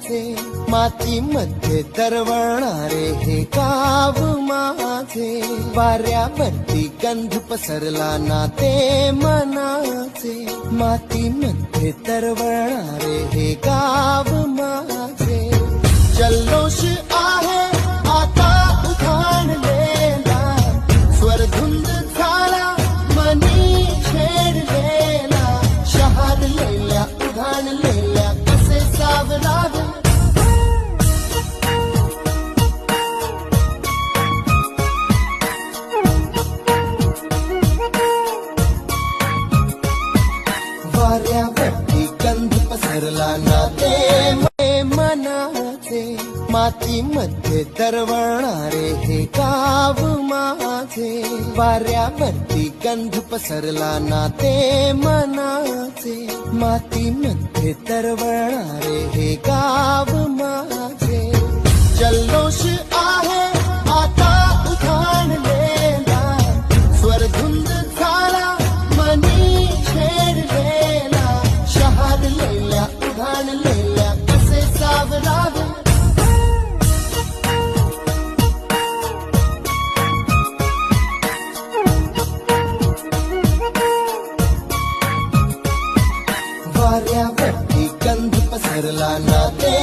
माझे, मातीमध्ये तरवणारे हे गाव माझे, वाऱ्यावरती गंध पसरला ना ते मनाचे, मातीमध्ये तरवणारे हे गाव माझे, जल्लोष आहे आता उधाणलेला, स्वरधुंद झाला मनी छेडलेला, शहारलेल्या उधाणलेल्या कसे सावरावे, वाऱ्यावरती गंध पसरला ना ते मनाचे, मातीमध्ये तरवणारे हे गाव माझे, वाऱ्यावरती गंध पसरला ना ते मनाचे, मातीमध्ये तरवणारे हे गाव माझे, जल्लोष आहे आता उधाणलेला, स्वरधुंद झाला मनी छेडलेला, शहारलेल्या उधाणलेल्या कसे सावरावे, वाऱ्यावरती गंध पसरला ना ते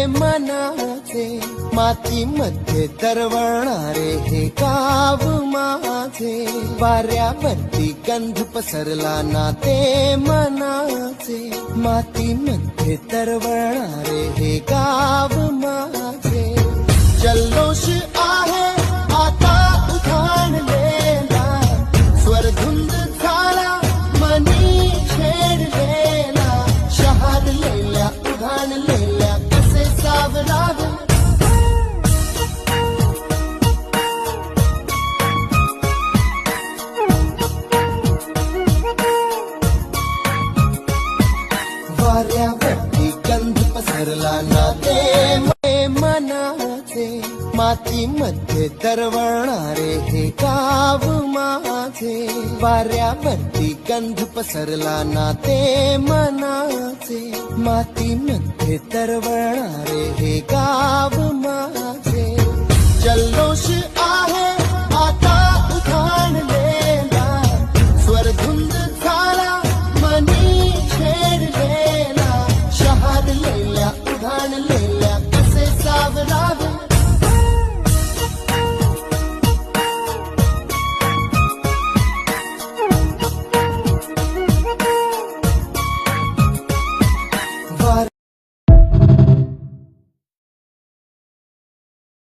मनाचे, मातीमध्ये तरवणारे हे गाव माझे, वाऱ्यावरती गंध पसरला ना ते मनाचे, मातीमध्ये तरवणारे हे गाव माझे, जल्लोष आहे आता उधाणलेला, स्वरधुंद झाला मनी छेडलेला, शहारलेल्या उधाणलेल्या कसे सावरावे, वाऱ्यावरती गंध पसरला ना ते मनाचे, मातीमध्ये तरवणारे हे गाव माझे, वाऱ्यावरती गंध पसरला ना ते मनाचे, मातीमध्ये तरवणारे हे गाव माझे, जल्लोष आहे आता उधाणलेला, स्वरधुंद झाला मनी छेडलेला, शहारलेल्या उधाणलेल्या